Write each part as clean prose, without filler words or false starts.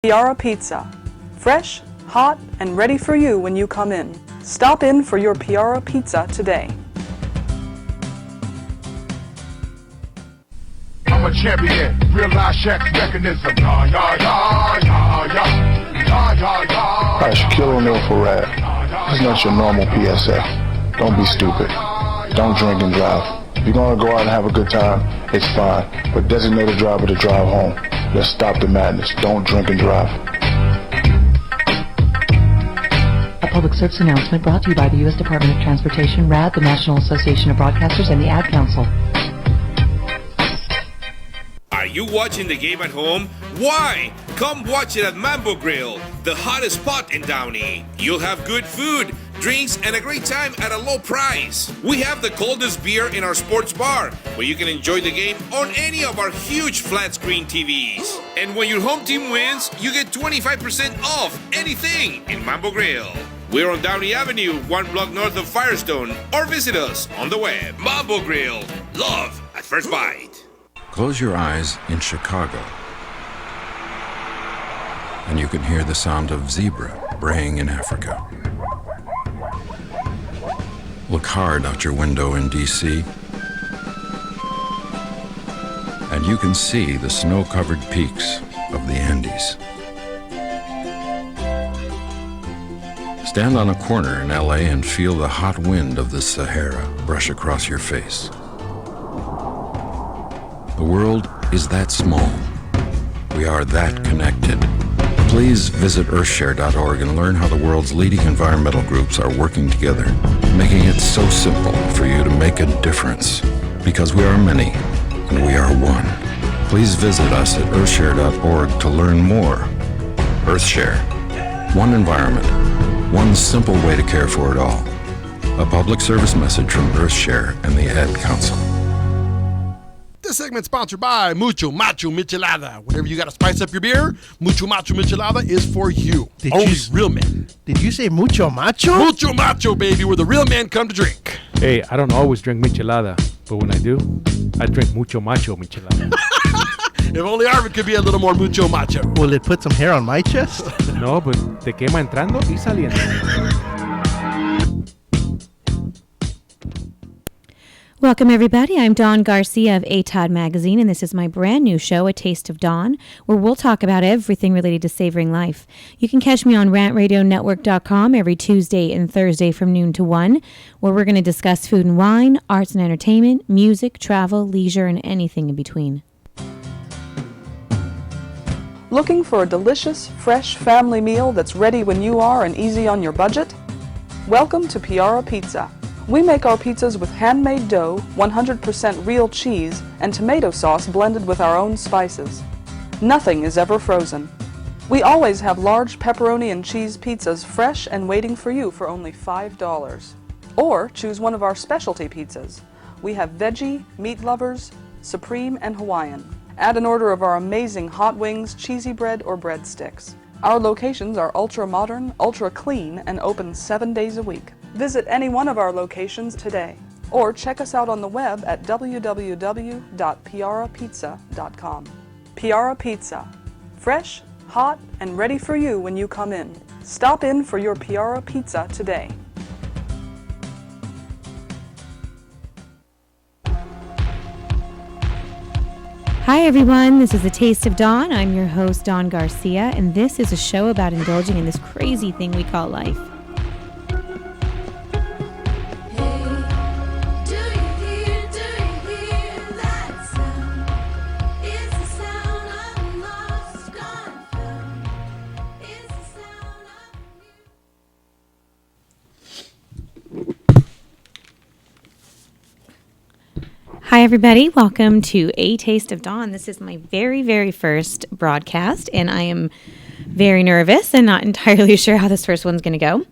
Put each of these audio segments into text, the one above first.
Piara Pizza. Fresh, hot, and ready for you when you come in. Stop in for your Piara Pizza today. I'm a champion, real life Shaq mechanism. Ya, ya, ya, ya, ya, ya, ya, ya. Hi, Shaquille O'Neal for Rad. This is not your normal PSA. Don't be stupid. Don't drink and drive. If you're going to go out and have a good time, it's fine. But designate a driver to drive home. Let's stop the madness. Don't drink and drive. A public service announcement brought to you by the U.S. Department of Transportation, RAD, the National Association of Broadcasters, and the Ad Council. Are you watching the game at home? Why? Come watch it at Mambo Grill, the hottest spot in Downey. You'll have good food, drinks, and a great time at a low price. We have the coldest beer in our sports bar, where you can enjoy the game on any of our huge flat screen TVs. And when your home team wins, you get 25% off anything in Mambo Grill. We're on Downey Avenue, 1 block north of Firestone, or visit us on the web. Mambo Grill, love at first bite. Close your eyes in Chicago, and you can hear the sound of zebra braying in Africa. Look hard out your window in D.C., and you can see the snow-covered peaks of the Andes. Stand on a corner in L.A. and feel the hot wind of the Sahara brush across your face. The world is that small. We are that connected. Please visit earthshare.org and learn how the world's leading environmental groups are working together, making it so simple for you to make a difference. Because we are many, and we are one. Please visit us at earthshare.org to learn more. Earthshare. One environment. One simple way to care for it all. A public service message from Earthshare and the Ad Council. This segment sponsored by Mucho Macho Michelada. Whenever you got to spice up your beer, Mucho Macho Michelada is for you. Only real men. Did you say mucho macho? Mucho Macho, baby, where the real men come to drink. Hey, I don't always drink michelada, but when I do, I drink mucho macho michelada. If only Arvin could be a little more mucho macho. Will it put some hair on my chest? No, but te quema entrando y saliendo. Welcome, everybody. I'm Dawn Garcia of ATOD Magazine, and this is my brand new show, A Taste of Dawn, where we'll talk about everything related to savoring life. You can catch me on RantRadioNetwork.com every Tuesday and Thursday from noon to 1, where we're going to discuss food and wine, arts and entertainment, music, travel, leisure, and anything in between. Looking for a delicious, fresh family meal that's ready when you are and easy on your budget? Welcome to Piara Pizza. We make our pizzas with handmade dough, 100% real cheese, and tomato sauce blended with our own spices. Nothing is ever frozen. We always have large pepperoni and cheese pizzas fresh and waiting for you for only $5. Or choose one of our specialty pizzas. We have veggie, meat lovers, supreme, and Hawaiian. Add an order of our amazing hot wings, cheesy bread, or breadsticks. Our locations are ultra-modern, ultra-clean, and open 7 days a week. Visit any one of our locations today, or check us out on the web at www.piarapizza.com. Piara Pizza. Fresh, hot, and ready for you when you come in. Stop in for your Piara Pizza today. Hi, everyone. This is A Taste of Dawn. I'm your host, Dawn Garcia, and this is a show about indulging in this crazy thing we call life. Hi, everybody. Welcome to A Taste of Dawn. This is my very, very first broadcast, and I am very nervous and not entirely sure how this first one's going to go.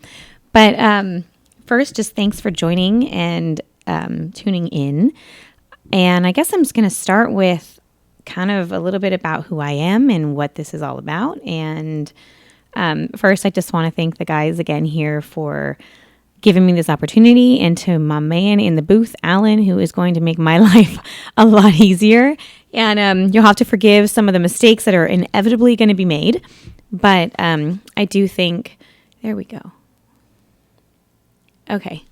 But first, just thanks for joining and tuning in. And I guess I'm just going to start with kind of a little bit about who I am and what this is all about. And first, I just want to thank the guys again here for giving me this opportunity, and to my man in the booth, Alan, who is going to make my life a lot easier. And you'll have to forgive some of the mistakes that are inevitably going to be made. But I do think, there we go. Okay.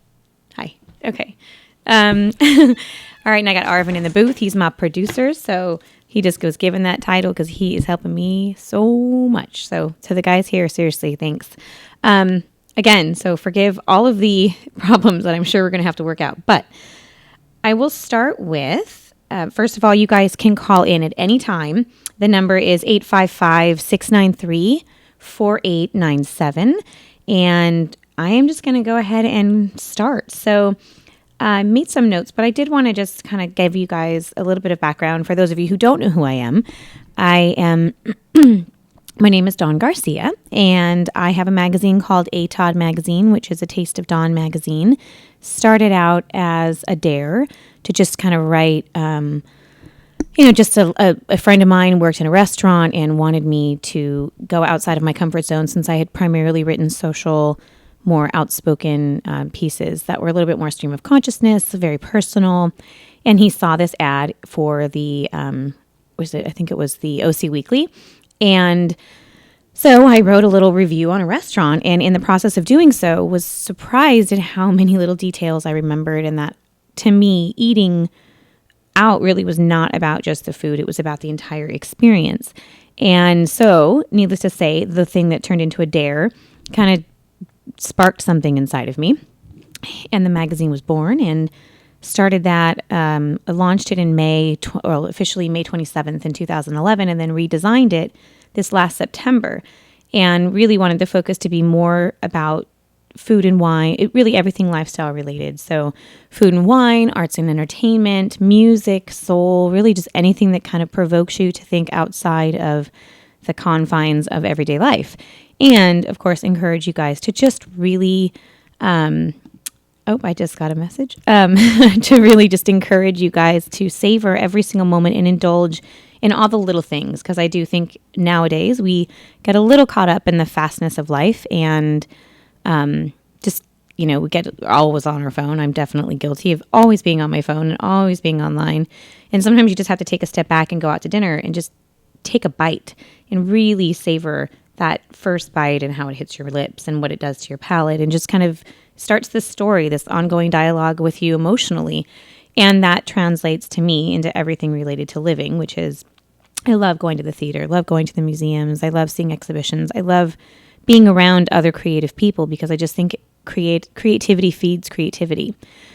Hi. Okay. All right, and I got Arvin in the booth. He's my producer, so he just goes given that title because he is helping me so much. So to the guys here, seriously, thanks. Again, so forgive all of the problems that I'm sure we're going to have to work out. But I will start with, first of all, you guys can call in at any time. The number is 855-693-4897. And I am just going to go ahead and start. So I made some notes, but I did want to just kind of give you guys a little bit of background. For those of you who don't know who I am, my name is Dawn Garcia, and I have a magazine called A Todd Magazine, which is a Taste of Dawn magazine. Started out as a dare to just kind of write, just a friend of mine worked in a restaurant and wanted me to go outside of my comfort zone since I had primarily written social, more outspoken pieces that were a little bit more stream of consciousness, very personal. And he saw this ad for the, I think it was the OC Weekly. And so I wrote a little review on a restaurant, and in the process of doing so was surprised at how many little details I remembered, and that to me, eating out really was not about just the food. It was about the entire experience. And so, needless to say, the thing that turned into a dare kind of sparked something inside of me, and the magazine was born, and started that. I launched it in officially May 27th in 2011, and then redesigned it this last September, and really wanted the focus to be more about food and wine, everything lifestyle related. So food and wine, arts and entertainment, music, soul, really just anything that kind of provokes you to think outside of the confines of everyday life. And of course, encourage you guys to just really, I just got a message, to really just encourage you guys to savor every single moment and indulge in all the little things. Because I do think nowadays we get a little caught up in the fastness of life, and we get always on our phone. I'm definitely guilty of always being on my phone and always being online. And sometimes you just have to take a step back and go out to dinner and just take a bite and really savor that first bite and how it hits your lips and what it does to your palate, and just kind of starts this story, this ongoing dialogue with you emotionally. And that translates to me into everything related to living, which is I love going to the theater, love going to the museums, I love seeing exhibitions, I love being around other creative people, because I just think creativity feeds creativity.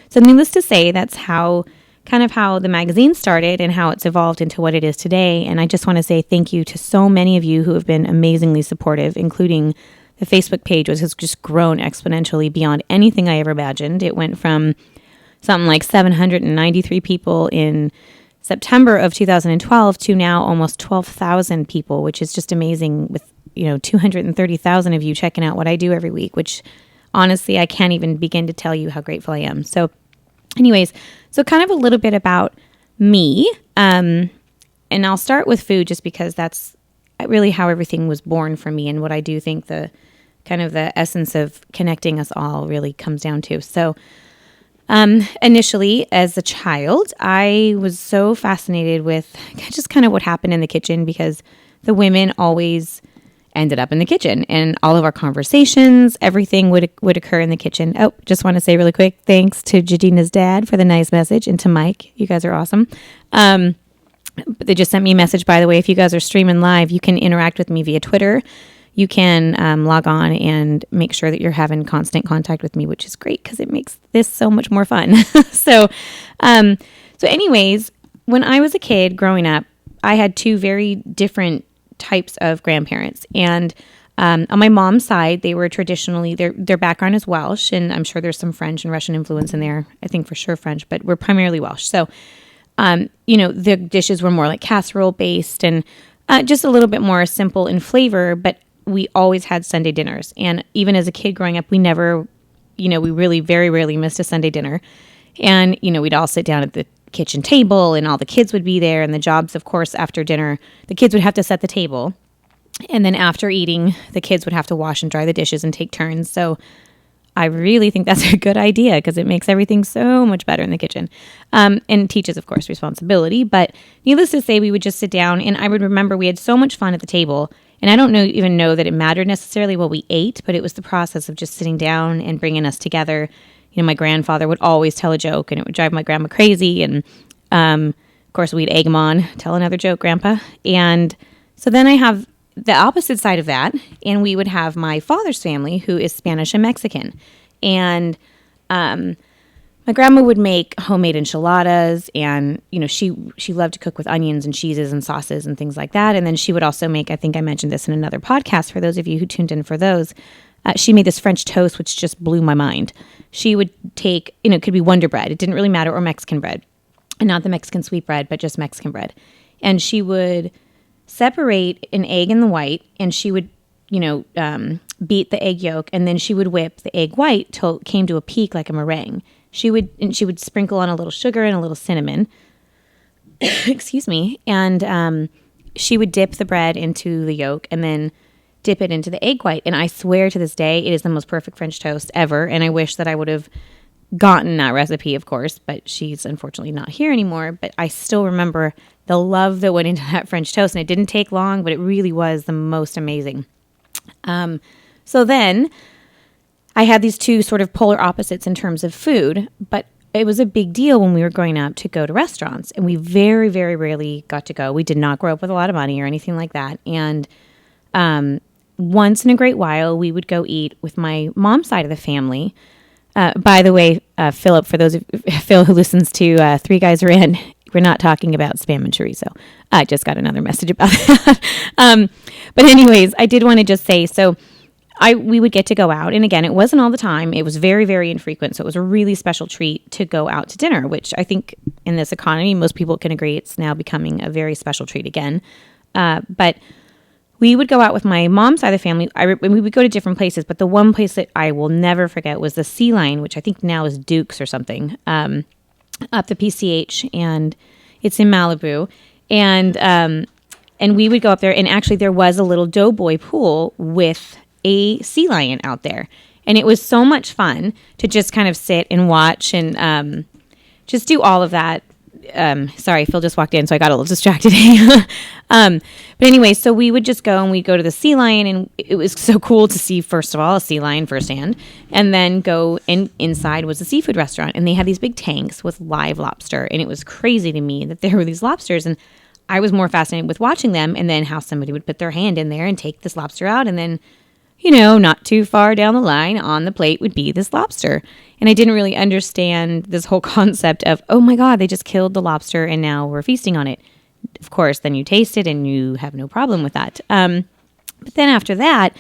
So needless to say, that's how the magazine started and how it's evolved into what it is today. And I just want to say thank you to so many of you who have been amazingly supportive, including the Facebook page, which has just grown exponentially beyond anything I ever imagined. It went from something like 793 people in September of 2012 to now almost 12,000 people, which is just amazing, with 230,000 of you checking out what I do every week, which honestly, I can't even begin to tell you how grateful I am. So anyways, so kind of a little bit about me, and I'll start with food just because that's really how everything was born for me, and what I do think the kind of the essence of connecting us all really comes down to. So initially, as a child, I was so fascinated with just kind of what happened in the kitchen, because the women always ended up in the kitchen, and all of our conversations, everything would occur in the kitchen. Oh, just want to say really quick, thanks to Jadina's dad for the nice message, and to Mike. You guys are awesome. They just sent me a message, by the way. If you guys are streaming live, you can interact with me via Twitter. You can log on and make sure that you're having constant contact with me, which is great because it makes this so much more fun. So anyways, when I was a kid growing up, I had two very different types of grandparents. And on my mom's side, they were traditionally, their background is Welsh, and I'm sure there's some French and Russian influence in there. I think for sure French, but we're primarily Welsh. So, the dishes were more like casserole based and just a little bit more simple in flavor, but we always had Sunday dinners. And even as a kid growing up, we never, we really very rarely missed a Sunday dinner. And, we'd all sit down at the kitchen table, and all the kids would be there, and the jobs, of course, after dinner, the kids would have to set the table, and then after eating, the kids would have to wash and dry the dishes and take turns. So I really think that's a good idea, because it makes everything so much better in the kitchen, and teaches, of course, responsibility. But needless to say, we would just sit down, and I would remember we had so much fun at the table, And I don't even know that it mattered necessarily what we ate, but it was the process of just sitting down and bringing us together. You know, my grandfather would always tell a joke, and it would drive my grandma crazy. And, of course, we'd egg him on, tell another joke, Grandpa. And so then I have the opposite side of that, and we would have my father's family, who is Spanish and Mexican. And my grandma would make homemade enchiladas, and, you know, she loved to cook with onions and cheeses and sauces and things like that. And then she would also make, I think I mentioned this in another podcast for those of you who tuned in for those, she made this French toast, which just blew my mind. She would take, you know, it could be Wonder Bread. It didn't really matter, or Mexican bread. And not the Mexican sweet bread, but just Mexican bread. And she would separate an egg in the white, and she would, you know, beat the egg yolk, and then she would whip the egg white till it came to a peak like a meringue. She would sprinkle on a little sugar and a little cinnamon. Excuse me. And she would dip the bread into the yolk and then dip it into the egg white. And I swear to this day, it is the most perfect French toast ever. And I wish that I would have gotten that recipe, of course, but she's unfortunately not here anymore. But I still remember the love that went into that French toast. And it didn't take long, but it really was the most amazing. So then I had these two sort of polar opposites in terms of food, but it was a big deal when we were growing up to go to restaurants, and we very, very rarely got to go. We did not grow up with a lot of money or anything like that. And once in a great while, we would go eat with my mom's side of the family. By the way, Philip, for those of Phil who listens to Three Guys Rant, we're not talking about Spam and Chorizo. I just got another message about that. But anyways, I did want to just say, so we would get to go out. And again, it wasn't all the time. It was very, very infrequent. So it was a really special treat to go out to dinner, which I think in this economy, most people can agree it's now becoming a very special treat again. But we would go out with my mom's side of the family. We would go to different places, but the one place that I will never forget was the Sea Lion, which I think now is Duke's or something, up the PCH, and it's in Malibu. And we would go up there, and actually there was a little doughboy pool with a sea lion out there. And it was so much fun to just kind of sit and watch and just do all of that. Sorry, Phil just walked in, so I got a little distracted. But anyway, so we would just go, and we'd go to the Sea Lion, and it was so cool to see, first of all, a sea lion firsthand, and then go inside was a seafood restaurant, and they had these big tanks with live lobster, and it was crazy to me that there were these lobsters, and I was more fascinated with watching them, and then how somebody would put their hand in there and take this lobster out, and then, you know, not too far down the line on the plate would be this lobster. And I didn't really understand this whole concept of, oh my God, they just killed the lobster and now we're feasting on it. Of course, then you taste it and you have no problem with that. But then after that,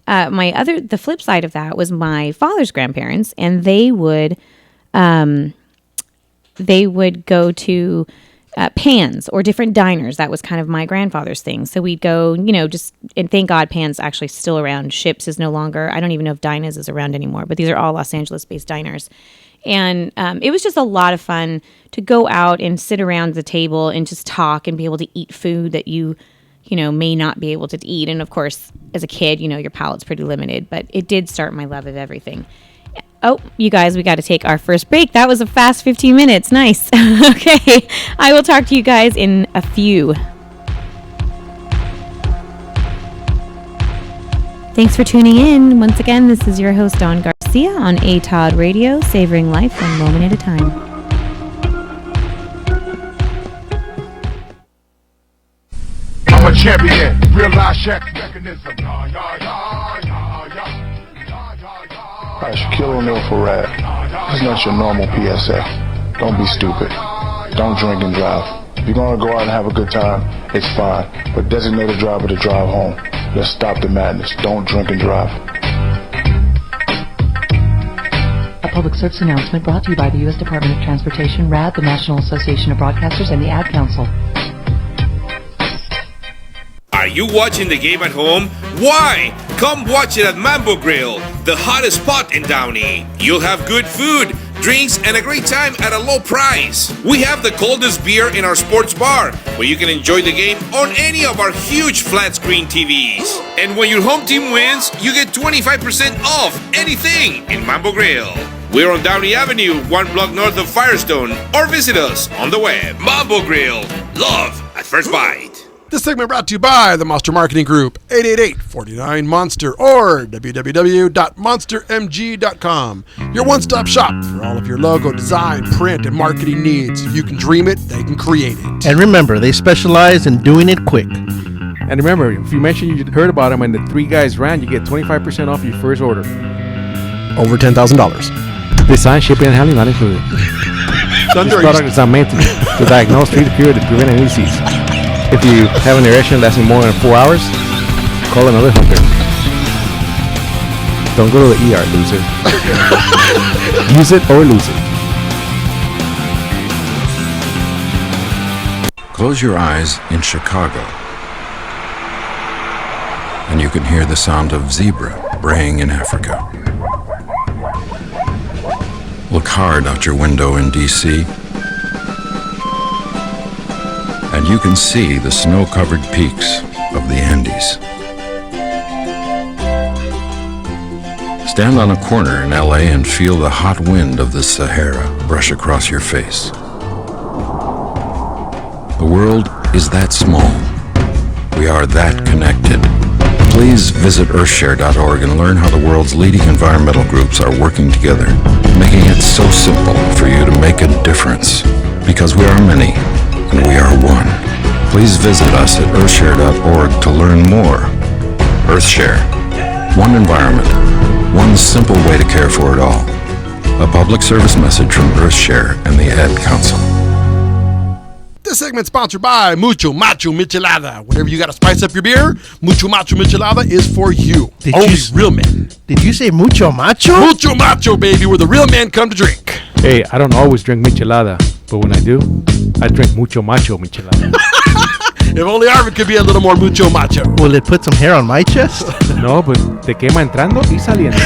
the flip side of that was my father's grandparents, and they would go to Pan's or different diners. That was kind of my grandfather's thing. So we'd go, you know, and thank God Pan's actually still around. Ships is no longer. I don't even know if Dinah's is around anymore, but these are all Los Angeles-based diners. And it was just a lot of fun to go out and sit around the table and just talk and be able to eat food that you know, may not be able to eat. And of course, as a kid, you know, your palate's pretty limited, but it did start my love of everything. Oh, you guys, we got to take our first break. That was a fast 15 minutes. Nice. Okay. I will talk to you guys in a few. Thanks for tuning in. Once again, this is your host, Dawn Garcia on ATOD Radio, savoring life one moment at a time. I'm a champion, real life check mechanism. Hi, Shaquille O'Neal for Rad. This is not your normal PSA. Don't be stupid. Don't drink and drive. If you're going to go out and have a good time, it's fine. But designate a driver to drive home. Let's stop the madness. Don't drink and drive. A public service announcement brought to you by the U.S. Department of Transportation, RAD, the National Association of Broadcasters, and the Ad Council. Are you watching the game at home? Why? Come watch it at Mambo Grill, the hottest spot in Downey. You'll have good food, drinks, and a great time at a low price. We have the coldest beer in our sports bar, where you can enjoy the game on any of our huge flat screen TVs. And when your home team wins, you get 25% off anything in Mambo Grill. We're on Downey Avenue, 1 block north of Firestone, or visit us on the web. Mambo Grill, love at first bite. This segment brought to you by the Monster Marketing Group, 888-49-MONSTER or www.monstermg.com. Your one-stop shop for all of your logo, design, print, and marketing needs. You can dream it, they can create it. And remember, they specialize in doing it quick. And remember, if you mention you heard about them and the Three Guys Rant, you get 25% off your first order. Over $10,000. Design, shipping, and handling not included. This product is not meant to diagnose, treat, cure, to prevent any disease. If you have an erection lasting more than 4 hours, call another hunter. Don't go to the ER, loser. Use it or lose it. Close your eyes in Chicago, and you can hear the sound of zebra braying in Africa. Look hard out your window in D.C., and you can see the snow-covered peaks of the Andes. Stand on a corner in L.A. and feel the hot wind of the Sahara brush across your face. The world is that small. We are that connected. Please visit earthshare.org and learn how the world's leading environmental groups are working together, making it so simple for you to make a difference. Because we are many, and we are one. Please visit us at earthshare.org to learn more. Earthshare. One environment. One simple way to care for it all. A public service message from Earthshare and the Ad Council. This segment sponsored by Mucho Macho Michelada. Whenever you got to spice up your beer, Mucho Macho Michelada is for you. Only real men. Did you say mucho macho? Mucho Macho, baby, where the real men come to drink. Hey, I don't always drink michelada, but when I do, I drink mucho macho michelada. If only Arvin could be a little more mucho macho. Will it put some hair on my chest? No, but te quema entrando y saliendo.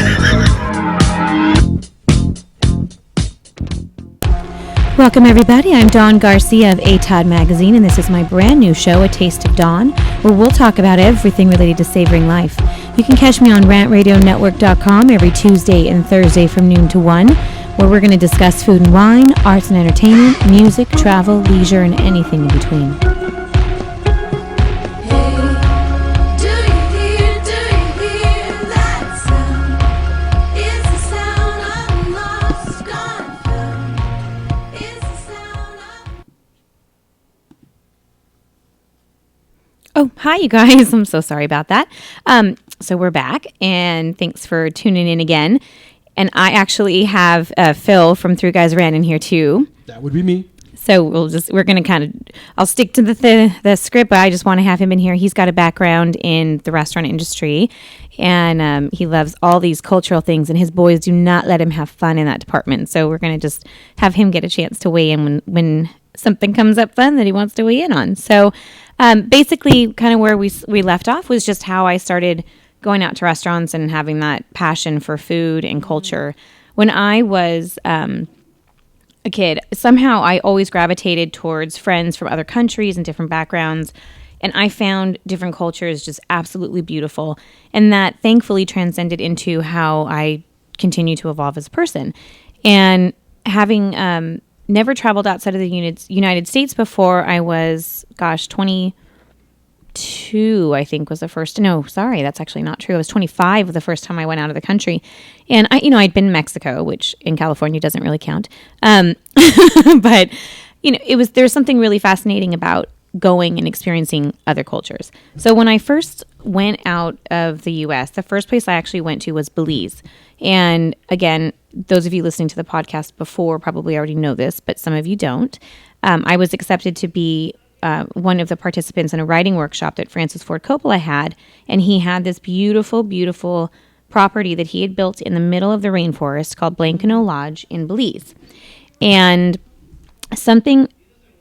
Welcome, everybody. I'm Dawn Garcia of ATOD Magazine, and this is my brand new show, A Taste of Dawn, where we'll talk about everything related to savoring life. You can catch me on rantradionetwork.com every Tuesday and Thursday from noon to 1, where we're going to discuss food and wine, arts and entertainment, music, travel, leisure, and anything in between. Oh, hi, you guys. I'm so sorry about that. So we're back, and thanks for tuning in again. And I actually have Phil from Three Guys Rant in here, too. That would be me. So we're going to kind of, I'll stick to the script, but I just want to have him in here. He's got a background in the restaurant industry, and he loves all these cultural things, and his boys do not let him have fun in that department. So we're going to just have him get a chance to weigh in when something comes up fun that he wants to weigh in on. So basically kind of where we left off was just how I started going out to restaurants and having that passion for food and culture. When I was a kid, somehow I always gravitated towards friends from other countries and different backgrounds, and I found different cultures just absolutely beautiful, and that thankfully transcended into how I continue to evolve as a person. And having never traveled outside of the United States before I was, 22, I think was the first. No, sorry, that's actually not true. I was 25 the first time I went out of the country. And I'd been in Mexico, which in California doesn't really count. But, there's something really fascinating about going and experiencing other cultures. So when I first went out of the U.S., the first place I actually went to was Belize. And again, those of you listening to the podcast before probably already know this, but some of you don't. I was accepted to be one of the participants in a writing workshop that Francis Ford Coppola had, and he had this beautiful, beautiful property that he had built in the middle of the rainforest called Blankenau Lodge in Belize. And something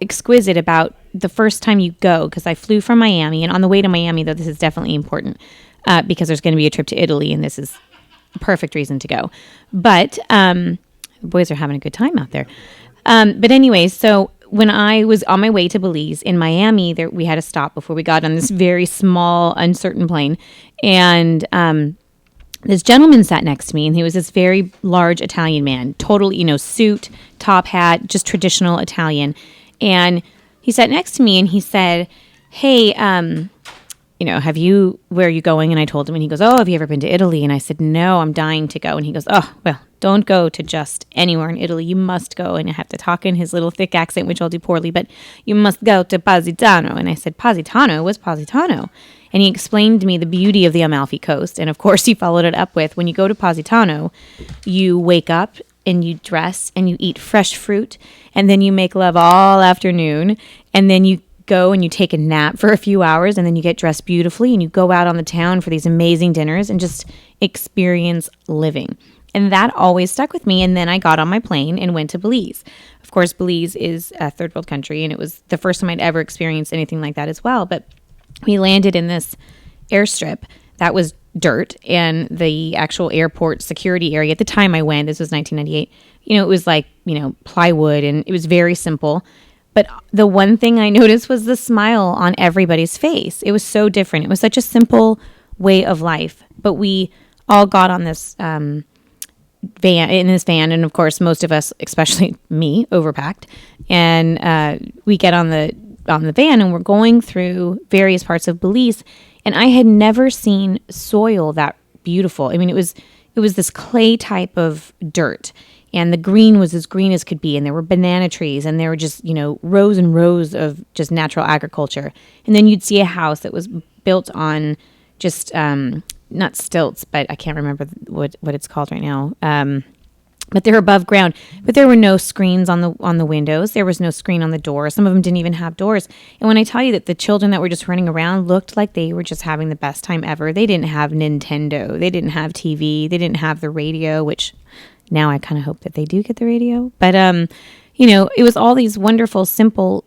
exquisite about the first time you go, because I flew from Miami, and on the way to Miami, though, this is definitely important because there's going to be a trip to Italy, and this is a perfect reason to go. But the boys are having a good time out there. But anyway, so when I was on my way to Belize in Miami, we had a stop before we got on this very small, uncertain plane. And this gentleman sat next to me, and he was this very large Italian man, totally, suit, top hat, just traditional Italian. And he sat next to me, and he said, hey, where are you going? And I told him, and he goes, oh, have you ever been to Italy? And I said, no, I'm dying to go. And he goes, oh, well, don't go to just anywhere in Italy. You must go. And I have to talk in his little thick accent, which I'll do poorly, but you must go to Positano. And I said, Positano? What's Positano? And he explained to me the beauty of the Amalfi Coast. And of course, he followed it up with, when you go to Positano, you wake up and you dress and you eat fresh fruit, and then you make love all afternoon, and then you go and you take a nap for a few hours, and then you get dressed beautifully and you go out on the town for these amazing dinners and just experience living. And that always stuck with me. And then I got on my plane and went to Belize. Of course, Belize is a third world country, and it was the first time I'd ever experienced anything like that as well. But we landed in this airstrip that was dirt, and the actual airport security area at the time I went, this was 1998, it was like, plywood, and it was very simple. But the one thing I noticed was the smile on everybody's face. It was so different. It was such a simple way of life. But we all got on this van, and of course, most of us, especially me, overpacked. And we get on the van, and we're going through various parts of Belize. And I had never seen soil that beautiful. I mean, it was this clay type of dirt. And the green was as green as could be. And there were banana trees. And there were just, rows and rows of just natural agriculture. And then you'd see a house that was built on just, not stilts, but I can't remember what it's called right now. But they're above ground. But there were no screens on the windows. There was no screen on the doors. Some of them didn't even have doors. And when I tell you that the children that were just running around looked like they were just having the best time ever. They didn't have Nintendo. They didn't have TV. They didn't have the radio, which... Now I kind of hope that they do get the radio. But, it was all these wonderful, simple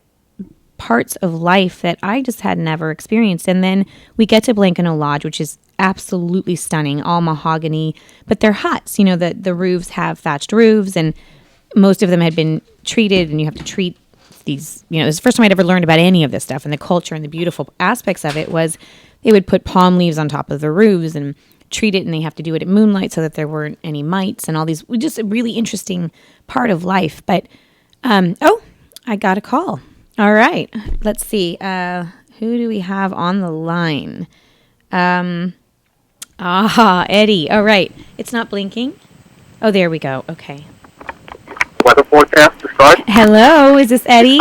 parts of life that I just had never experienced. And then we get to Blankano Lodge, which is absolutely stunning, all mahogany. But they're huts. The roofs have thatched roofs, and most of them had been treated, and you have to treat these. It was the first time I'd ever learned about any of this stuff. And the culture and the beautiful aspects of it was they would put palm leaves on top of the roofs and treat it, and they have to do it at moonlight so that there weren't any mites and all these, just a really interesting part of life. But, I got a call. All right. Let's see. Who do we have on the line? Eddie. All right. It's not blinking. Oh, there we go. Okay. Weather forecast to start. Hello. Is this Eddie?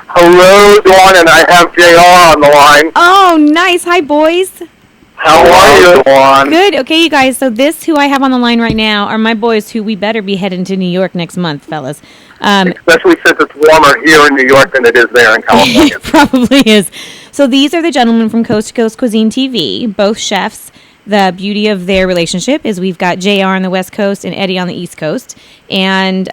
Hello, Dawn, and I have JR on the line. Oh, nice. Hi, boys. How are you, Dawn? Good. Okay, you guys. So who I have on the line right now are my boys who we better be heading to New York next month, fellas. Especially since it's warmer here in New York than it is there in California. It probably is. So these are the gentlemen from Coast to Coast Cuisine TV, both chefs. The beauty of their relationship is we've got JR on the West Coast and Eddie on the East Coast. And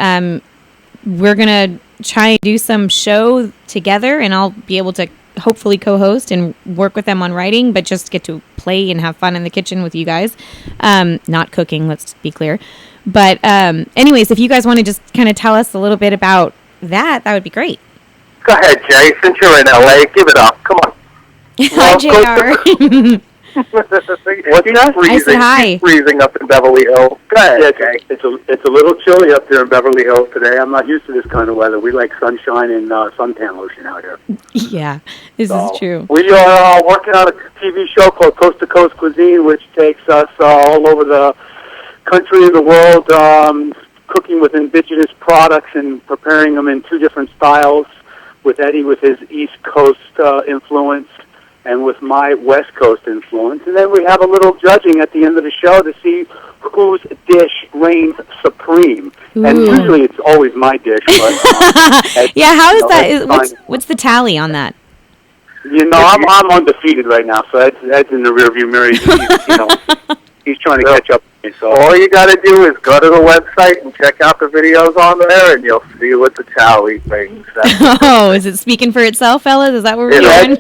we're going to try and do some show together, and I'll be able to hopefully co-host and work with them on writing, but just get to play and have fun in the kitchen with you guys. Not cooking, let's be clear. But anyways, if you guys want to just kind of tell us a little bit about that would be great. Go ahead, Jay. Since you're in LA, give it up. Come on. Hi, JR. What's that? I said hi. It's freezing up in Beverly Hills. Go ahead, Jay. It's a little chilly up there in Beverly Hills today. I'm not used to this kind of weather. We like sunshine and suntan lotion out here. Yeah, this is true. We are working on a TV show called Coast to Coast Cuisine, which takes us all over the country and the world, cooking with indigenous products and preparing them in two different styles, with Eddie with his East Coast influence and with my West Coast influence. And then we have a little judging at the end of the show to see whose dish reigns supreme. Ooh. And usually it's always my dish. But, yeah, how is that? What's the tally on that? I'm undefeated right now, so Ed's in the rearview mirror. He's trying to catch up. So all you got to do is go to the website and check out the videos on there, and you'll see what the tally brings. Oh, is it speaking for itself, fellas? Is that what we're doing?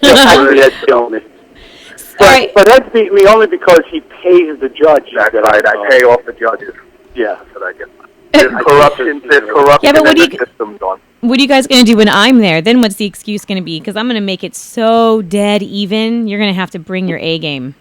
But Ed beat me only because he pays the judge. That's right. I pay off the judges. Yeah, that's what I get. There's corruption. Yeah, but in the system, Dawn. What are you guys going to do when I'm there? Then what's the excuse going to be? Because I'm going to make it so dead even, you're going to have to bring your A game.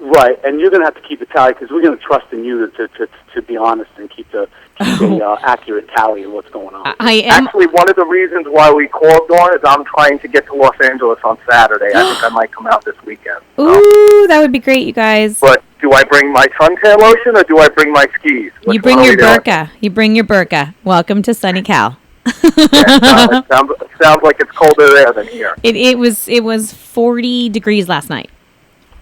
Right, and you're going to have to keep a tally because we're going to trust in you to be honest and keep the accurate tally of what's going on. I am. Actually, one of the reasons why we called, Dawn, is I'm trying to get to Los Angeles on Saturday. I think I might come out this weekend. Ooh, that would be great, you guys. But do I bring my suntan lotion or do I bring my skis? You bring your burqa. You bring your burqa. Welcome to sunny Cal. It sounds like it's colder there than here. It was 40 degrees last night.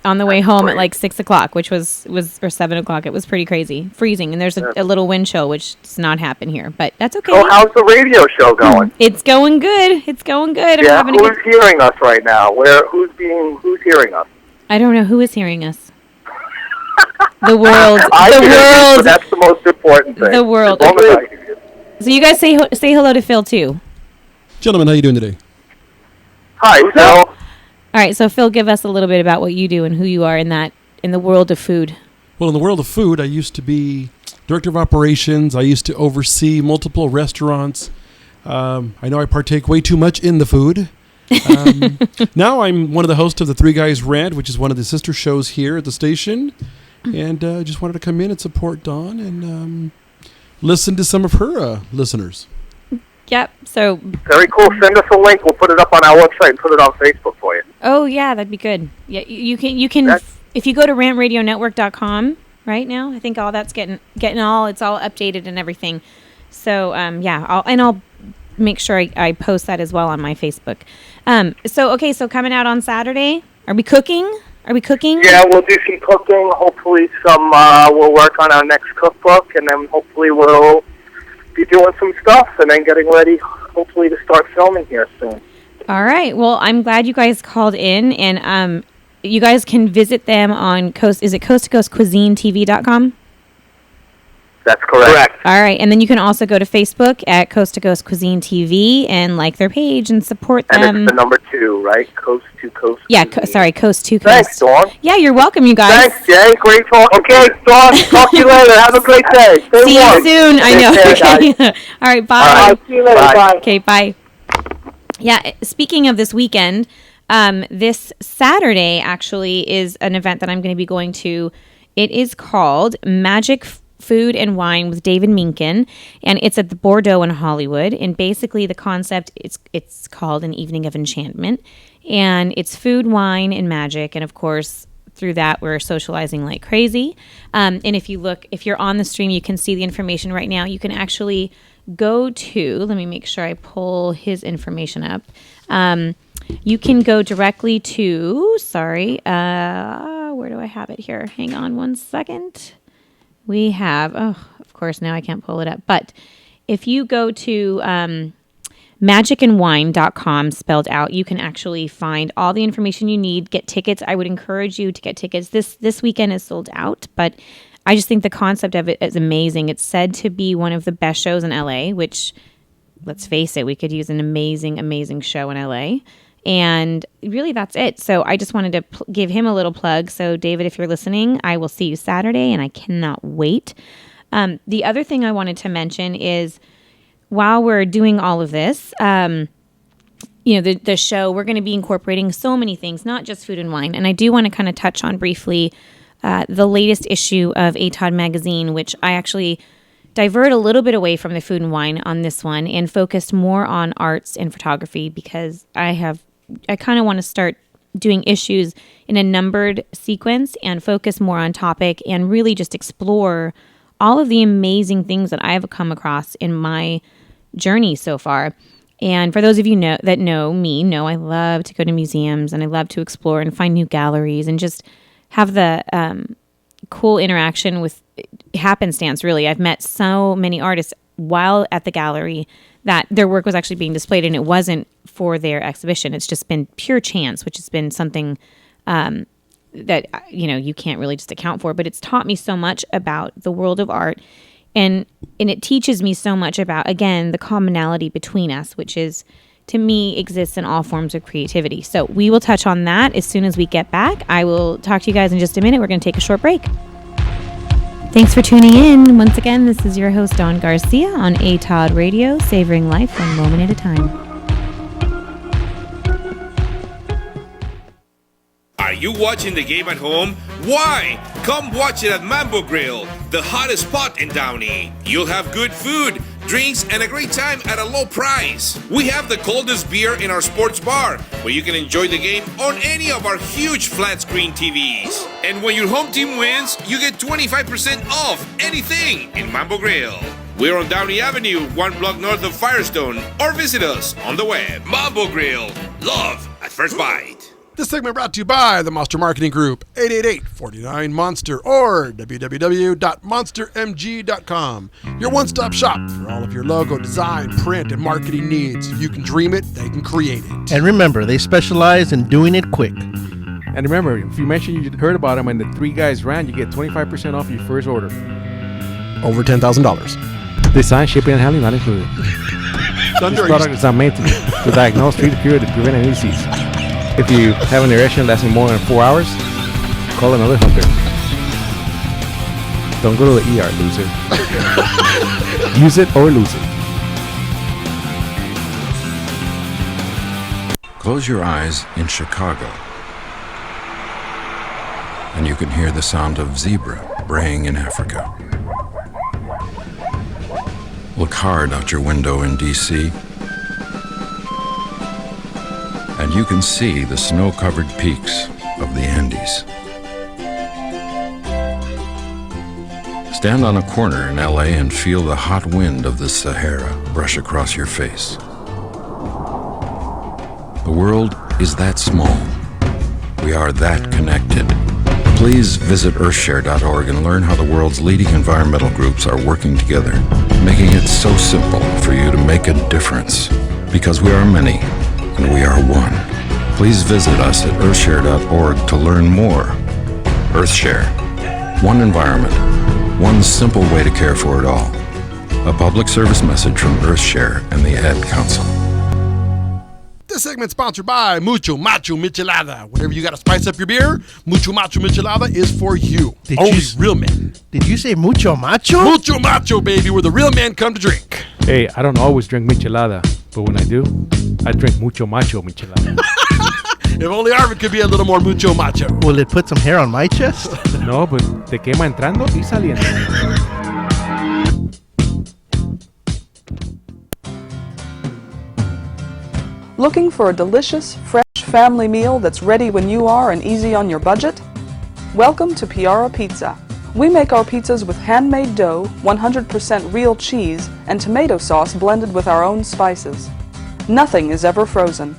On the way home at like 6 o'clock, which was or 7 o'clock. It was pretty crazy, freezing, and there's a little wind chill, which does not happen here, but that's okay. So how's the radio show going? It's going good. It's going good. Yeah, who's hearing us right now? Who's hearing us? I don't know who is hearing us. The world. But that's the most important thing. The world. So you guys say hello to Phil too. Gentlemen, how you doing today? Hi, Phil. All right, so Phil, give us a little bit about what you do and who you are in the world of food. Well, in the world of food, I used to be director of operations. I used to oversee multiple restaurants. I know I partake way too much in the food. Now I'm one of the hosts of the Three Guys Rant, which is one of the sister shows here at the station. And just wanted to come in and support Dawn and listen to some of her listeners. Yep. So very cool. Send us a link. We'll put it up on our website and put it on Facebook for you. Oh yeah, that'd be good. Yeah, you can if you go to rantradionetwork.com right now. I think all that's getting it's all updated and everything. So I'll make sure I post that as well on my Facebook. So coming out on Saturday, are we cooking? Yeah, we'll do some cooking. Hopefully we'll work on our next cookbook, and then hopefully we'll be doing some stuff and then getting ready, hopefully, to start filming here soon. All right. Well, I'm glad you guys called in, and you guys can visit them on coast-to-coastcuisinetv.com? That's correct. All right. And then you can also go to Facebook at Coast to Coast Cuisine TV and like their page and support them. And it's the number 2, right? Coast to Coast. Yeah, Coast to Coast. Thanks, Dawn. Yeah, you're welcome, you guys. Thanks, Jay. Great talk. Okay, Dawn, talk to you later. Have a great day. See you soon. I know. Care, All right, bye. All right. See you later. Bye. Okay, bye. Yeah, speaking of this weekend, this Saturday actually is an event that I'm going to be going to. It is called Magic Food and Wine with David Minkin, and it's at the Bordeaux in Hollywood. And basically the concept, it's called An Evening of Enchantment, and it's food, wine, and magic. And of course, through that, we're socializing like crazy. And if you're on the stream, you can see the information right now. You can actually go to, let me make sure I pull his information up. You can go directly to, where do I have it here? Hang on one second. We have, of course, now I can't pull it up. But if you go to magicandwine.com, spelled out, you can actually find all the information you need, get tickets. I would encourage you to get tickets. This weekend is sold out, but I just think the concept of it is amazing. It's said to be one of the best shows in LA, which, let's face it, we could use an amazing, amazing show in LA. And really, that's it. So I just wanted to give him a little plug. So David, if you're listening, I will see you Saturday, and I cannot wait. The other thing I wanted to mention is while we're doing all of this, the show, we're going to be incorporating so many things, not just food and wine. And I do want to kind of touch on briefly the latest issue of ATOD magazine, which I actually divert a little bit away from the food and wine on this one and focused more on arts and photography, because I kind of want to start doing issues in a numbered sequence and focus more on topic and really just explore all of the amazing things that I have come across in my journey so far. And for those of you that know me, know I love to go to museums and I love to explore and find new galleries and just have the cool interaction with happenstance, really. I've met so many artists while at the gallery that their work was actually being displayed, and it wasn't for their exhibition. It's just been pure chance, which has been something that you can't really just account for. But it's taught me so much about the world of art, and it teaches me so much about, again, the commonality between us, which is, to me, exists in all forms of creativity. So we will touch on that as soon as we get back. I will talk to you guys in just a minute. We're going to take a short break. Thanks for tuning in. Once again, this is your host, Dawn Garcia, on ATOD Radio, savoring life one moment at a time. Are you watching the game at home? Why? Come watch it at Mambo Grill, the hottest spot in Downey. You'll have good food, drinks, and a great time at a low price. We have the coldest beer in our sports bar, where you can enjoy the game on any of our huge flat screen TVs. And when your home team wins, you get 25% off anything in Mambo Grill. We're on Downey Avenue, 1 block north of Firestone, or visit us on the web. Mambo Grill, love at first bite. This segment brought to you by the Monster Marketing Group, 888-49-MONSTER, or www.monstermg.com. Your one-stop shop for all of your logo, design, print, and marketing needs. If you can dream it, they can create it. And remember, they specialize in doing it quick. And remember, if you mention you heard about them and the Three Guys Rant, you get 25% off your first order. Over $10,000. Design, shipping, and handling not included. This product is not made to diagnose, treat, cure, to prevent any disease. If you have an erection lasting more than 4 hours, call another hunter. Don't go to the ER, loser. Use it or lose it. Close your eyes in Chicago, and you can hear the sound of zebra braying in Africa. Look hard out your window in D.C., and you can see the snow-covered peaks of the Andes. Stand on a corner in LA and feel the hot wind of the Sahara brush across your face. The world is that small. We are that connected. Please visit earthshare.org and learn how the world's leading environmental groups are working together, making it so simple for you to make a difference. Because we are many, and we are one. Please visit us at earthshare.org to learn more. Earthshare. One environment. One simple way to care for it all. A public service message from Earthshare and the Ad Council. This segment's sponsored by Mucho Macho Michelada. Whenever you got to spice up your beer, Mucho Macho Michelada is for you. Only real men. Did you say mucho macho? Mucho Macho, baby, where the real men come to drink. Hey, I don't always drink michelada, but when I do, I drink mucho macho michelada. If only Arvin could be a little more mucho macho. Will it put some hair on my chest? No, but te quema entrando y saliendo. Looking for a delicious, fresh family meal that's ready when you are and easy on your budget? Welcome to Piara Pizza. We make our pizzas with handmade dough, 100% real cheese, and tomato sauce blended with our own spices. Nothing is ever frozen.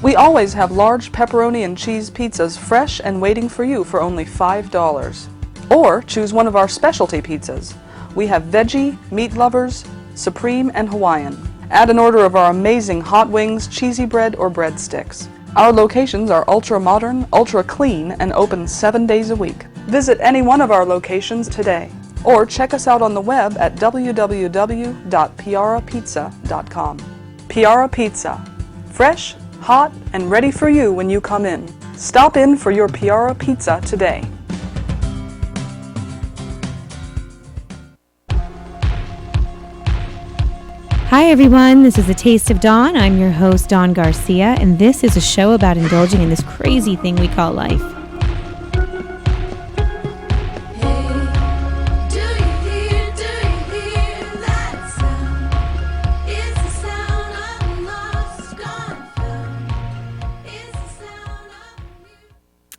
We always have large pepperoni and cheese pizzas fresh and waiting for you for only $5. Or choose one of our specialty pizzas. We have veggie, meat lovers, supreme, and Hawaiian. Add an order of our amazing hot wings, cheesy bread, or breadsticks. Our locations are ultra-modern, ultra-clean, and open 7 days a week. Visit any one of our locations today, or check us out on the web at www.piarapizza.com. Piara Pizza. Fresh, hot, and ready for you when you come in. Stop in for your Piara Pizza today. Hi everyone, this is A Taste of Dawn. I'm your host, Dawn Garcia, and this is a show about indulging in this crazy thing we call life.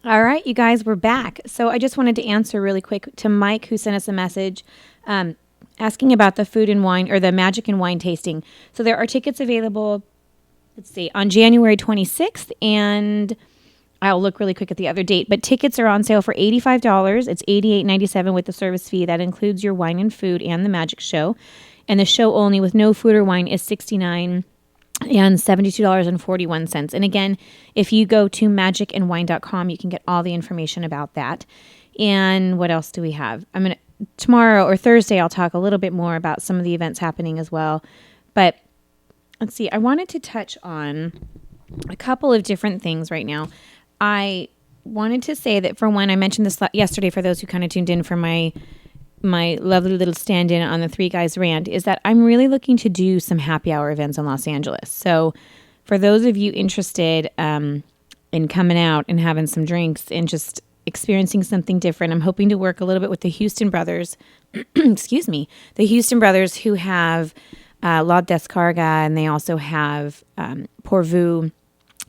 All right, you guys, we're back. So I just wanted to answer really quick to Mike, who sent us a message asking about the food and wine, or the magic and wine tasting. So there are tickets available, let's see, on January 26th, and I'll look really quick at the other date. But tickets are on sale for $85. It's $88.97 with the service fee. That includes your wine and food and the magic show. And the show only with no food or wine is $69 and $72.41. And again, if you go to magicandwine.com, you can get all the information about that. And what else do we have? Tomorrow or Thursday, I'll talk a little bit more about some of the events happening as well. But let's see, I wanted to touch on a couple of different things right now. I wanted to say that, for one, I mentioned this yesterday for those who kind of tuned in for my lovely little stand-in on the Three Guys Rant, is that I'm really looking to do some happy hour events in Los Angeles. So for those of you interested, and coming out and having some drinks and just experiencing something different. I'm hoping to work a little bit with the Houston brothers, excuse me, the Houston brothers who have La Descarga, and they also have Pourvu.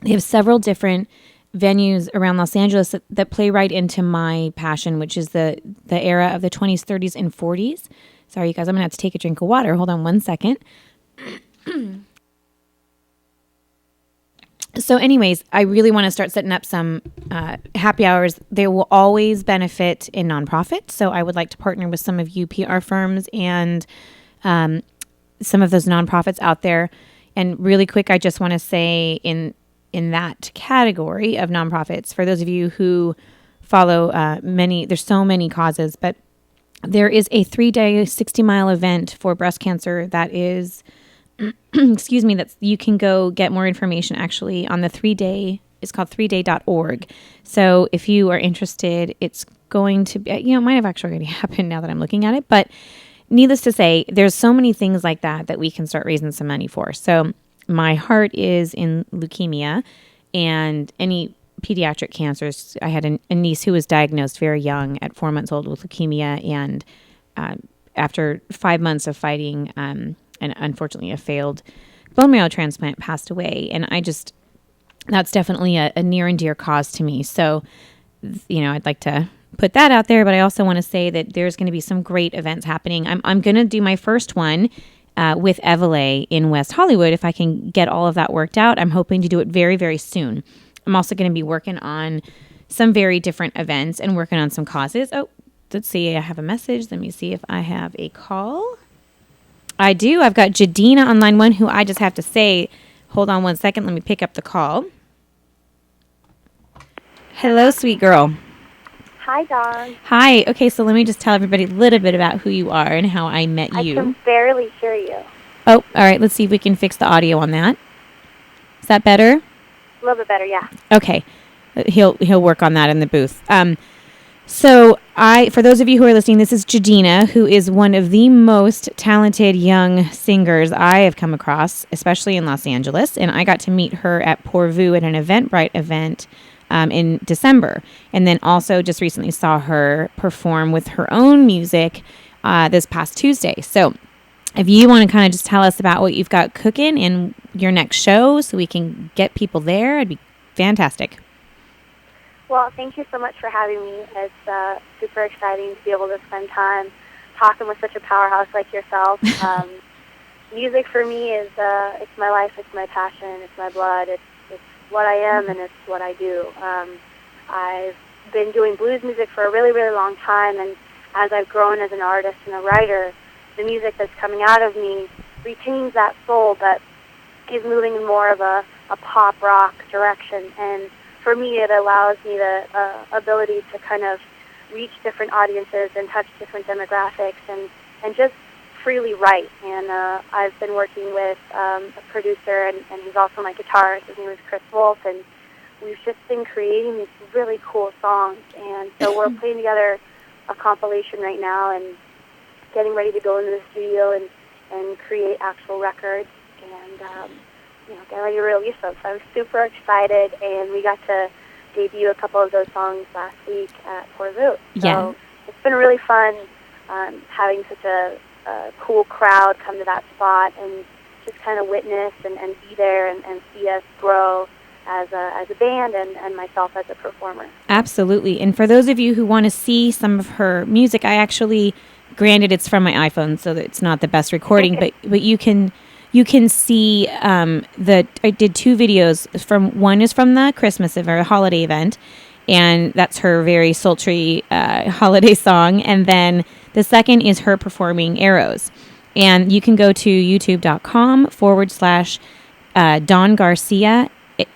They have several different venues around Los Angeles that play right into my passion, which is the era of the 20s, 30s, and 40s. Sorry, you guys, I'm going to have to take a drink of water. Hold on one second. So anyways, I really want to start setting up some happy hours. They will always benefit in nonprofits. So I would like to partner with some of you PR firms and some of those nonprofits out there. And really quick, I just want to say in that category of nonprofits, for those of you who follow there's so many causes, but there is a 3-day, 60-mile event for breast cancer that is, excuse me, that you can go get more information actually on the 3-day. It's called 3day.org. So if you are interested, it's going to be, it might have actually already happened now that I'm looking at it, but needless to say, there's so many things like that we can start raising some money for. So my heart is in leukemia and any pediatric cancers. I had a niece who was diagnosed very young at 4 months old with leukemia, and after 5 months of fighting and unfortunately a failed bone marrow transplant, passed away. And that's definitely a near and dear cause to me. So, I'd like to put that out there, but I also want to say that there's going to be some great events happening. I'm going to do my first one with Evele in West Hollywood. If I can get all of that worked out, I'm hoping to do it very, very soon. I'm also going to be working on some very different events and working on some causes. Oh, let's see. I have a message. Let me see if I have a call. I do. I've got Jadina on line 1, who I just have to say, hold on one second. Let me pick up the call. Hello, sweet girl. Hi, Dawn. Hi. Okay, so let me just tell everybody a little bit about who you are and how I met you. I can barely hear you. Oh, all right. Let's see if we can fix the audio on that. Is that better? A little bit better, yeah. Okay. He'll work on that in the booth. So for those of you who are listening, this is Jadina, who is one of the most talented young singers I have come across, especially in Los Angeles. And I got to meet her at Pourvu at an Eventbrite event in December. And then also just recently saw her perform with her own music this past Tuesday. So if you want to kind of just tell us about what you've got cooking in your next show so we can get people there, it'd be fantastic. Well, thank you so much for having me. It's super exciting to be able to spend time talking with such a powerhouse like yourself. Music for me is it's my life, it's my passion, it's my blood, it's what I am, and it's what I do. I've been doing blues music for a really, really long time, and as I've grown as an artist and a writer, the music that's coming out of me retains that soul, but is moving in more of a pop rock direction. And for me, it allows me the ability to kind of reach different audiences and touch different demographics and just freely write. And I've been working with a producer, and he's also my guitarist. His name is Chris Wolf, and we've just been creating these really cool songs. And so we're putting together a compilation right now and getting ready to go into the studio and create actual records and get ready to release them. So I'm super excited, and we got to debut a couple of those songs last week at Pourvu. So it's been really fun having such a cool crowd come to that spot and just kind of witness and be there and see us grow as a band and myself as a performer. Absolutely. And for those of you who want to see some of her music, I actually, granted it's from my iPhone, so that it's not the best recording, but you can see I did 2 videos. One is from the Christmas or holiday event, and that's her very sultry holiday song. And then the second is her performing Arrows. And you can go to youtube.com/Dawn Garcia,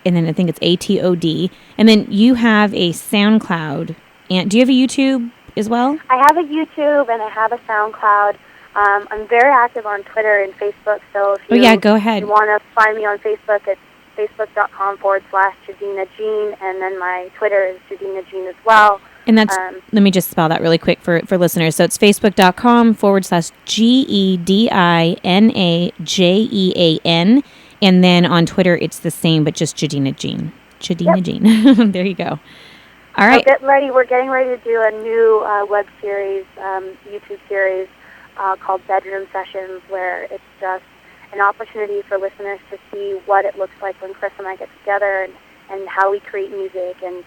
and then I think it's ATOD. And then you have a SoundCloud. And do you have a YouTube as well? I have a YouTube and I have a SoundCloud. I'm very active on Twitter and Facebook, so if go ahead. You want to find me on Facebook, it's facebook.com/Jadina Jean, and then my Twitter is Jadina Jean as well. And that's, let me just spell that really quick for listeners. So it's facebook.com/GEDINAJEAN, and then on Twitter it's the same, but just Jadina Jean. Jadina Jean. There you go. All right. We're getting ready to do a new web series, YouTube series called Bedroom Sessions, where it's just an opportunity for listeners to see what it looks like when Chris and I get together and how we create music. And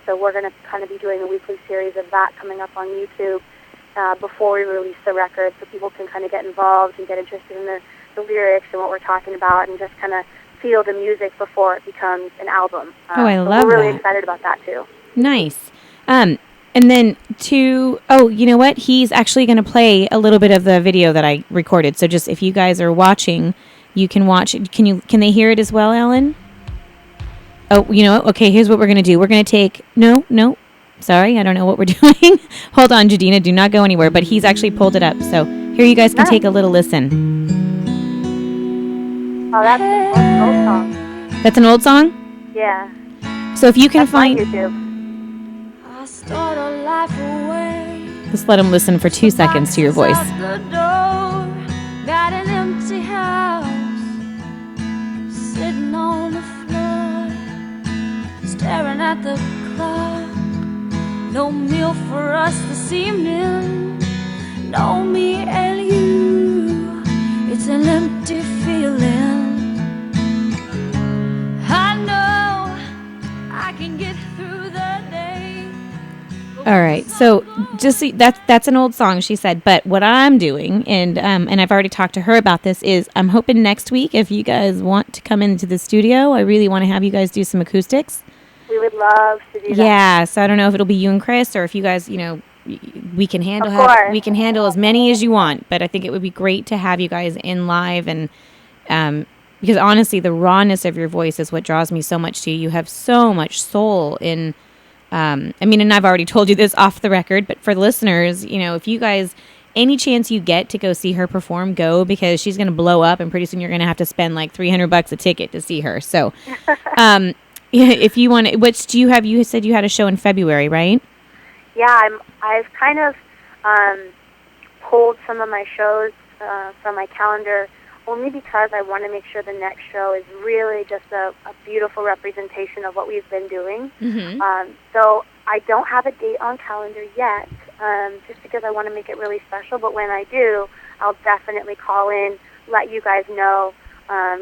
so we're going to kind of be doing a weekly series of that coming up on YouTube before we release the record, so people can kind of get involved and get interested in the lyrics and what we're talking about, and just kind of feel the music before it becomes an album. I love that. We're really excited about that, too. Nice. And then you know what? He's actually going to play a little bit of the video that I recorded. So just if you guys are watching, you can watch it. Can they hear it as well, Alan? Oh, you know what? Okay, here's what we're going to do. We're going to take... No. Sorry, I don't know what we're doing. Hold on, Jadina. Do not go anywhere. But he's actually pulled it up. So here you guys can take a little listen. Oh, that's an old song. That's an old song? Yeah. So if you can find... YouTube. Just let him listen for 2 seconds to your voice. Got an empty house, sitting on the floor, staring at the clock. No meal for us this evening, no me and you. It's an empty feeling. I know I can get through the day. All right, so just see, that's an old song, she said. But what I'm doing, and I've already talked to her about this, is I'm hoping next week, if you guys want to come into the studio, I really want to have you guys do some acoustics. We would love to do that. Yeah, so I don't know if it'll be you and Chris, or if you guys, we can handle as many as you want. But I think it would be great to have you guys in live, and because honestly, the rawness of your voice is what draws me so much to you. You have so much soul in. And I've already told you this off the record, but for the listeners, if you guys, any chance you get to go see her perform, go, because she's going to blow up, and pretty soon you're going to have to spend like $300 a ticket to see her. So, if you want, which do you have? You said you had a show in February, right? Yeah, I've kind of pulled some of my shows from my calendar, only because I want to make sure the next show is really just a beautiful representation of what we've been doing. Mm-hmm. So I don't have a date on calendar yet, just because I want to make it really special. But when I do, I'll definitely call in, let you guys know,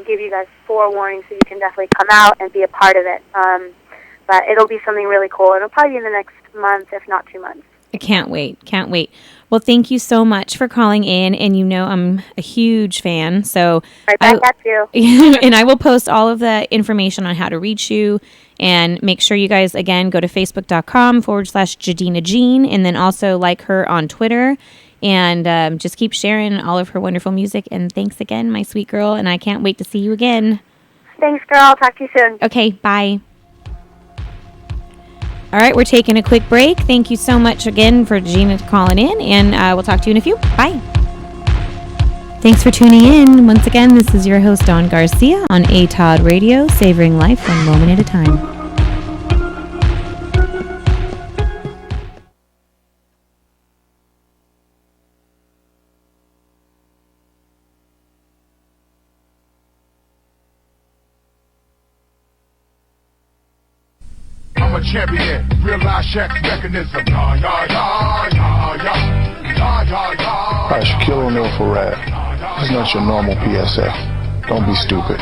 give you guys forewarning so you can definitely come out and be a part of it. But it'll be something really cool. It'll probably be in the next month, if not 2 months. I can't wait. Well, thank you so much for calling in, and I'm a huge fan. So right back at you. And I will post all of the information on how to reach you, and make sure you guys, again, go to facebook.com/Jadina Jean, and then also like her on Twitter, and just keep sharing all of her wonderful music. And thanks again, my sweet girl, and I can't wait to see you again. Thanks, girl. I'll talk to you soon. Okay, bye. All right, we're taking a quick break. Thank you so much again for Gina calling in, and we'll talk to you in a few. Bye. Thanks for tuning in. Once again, this is your host, Dawn Garcia, on ATOD Radio, savoring life one moment at a time. I'm a champion, real life check mechanism. Yeah, yeah, yeah, yeah, yeah, yeah, yeah, yeah. Hi, Shaquille O'Neal for Rad. This is not your normal PSA. Don't be stupid.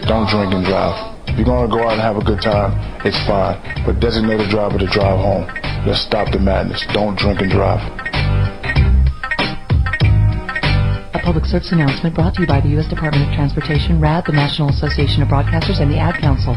Don't drink and drive. If you're gonna go out and have a good time, it's fine. But designate a driver to drive home. Let's stop the madness. Don't drink and drive. A public service announcement brought to you by the U.S. Department of Transportation, RAD, the National Association of Broadcasters, and the Ad Council.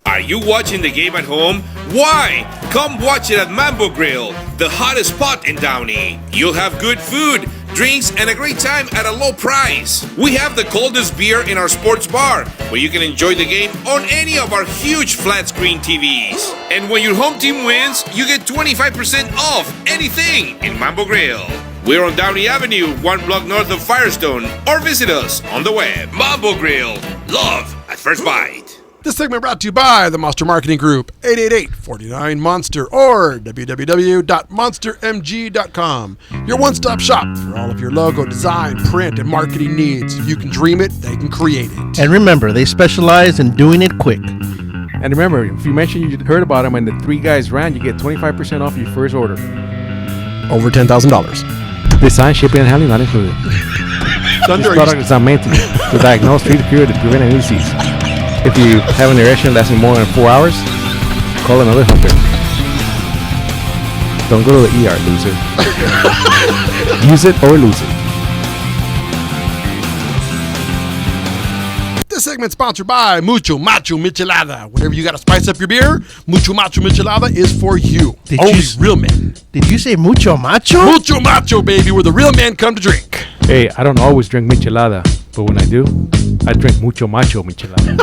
Are you watching the game at home? Why? Come watch it at Mambo Grill, the hottest spot in Downey. You'll have good food, drinks, and a great time at a low price. We have the coldest beer in our sports bar, where you can enjoy the game on any of our huge flat screen TVs. And when your home team wins, you get 25% off anything in Mambo Grill. We're on Downey Avenue, 1 block north of Firestone, or visit us on the web. Mambo Grill, love at first bite. This segment brought to you by the Monster Marketing Group, 888-49-MONSTER or www.monstermg.com. Your one-stop shop for all of your logo, design, print, and marketing needs. If you can dream it, they can create it. And remember, they specialize in doing it quick. And remember, if you mention you heard about them and the Three Guys Rant, you get 25% off your first order. Over $10,000. Design, shipping, and handling not included. This product is not meant to diagnose, treat, cure, to prevent any disease. If you have an erection lasting more than 4 hours, call another hunter. Don't go to the ER, loser. Use it or lose it. This segment's sponsored by Mucho Macho Michelada. Whenever you got to spice up your beer, Mucho Macho Michelada is for you. Only real men. Did you say mucho macho? Mucho Macho, baby, where the real men come to drink. Hey, I don't always drink michelada, but when I do, I drink mucho macho michelada.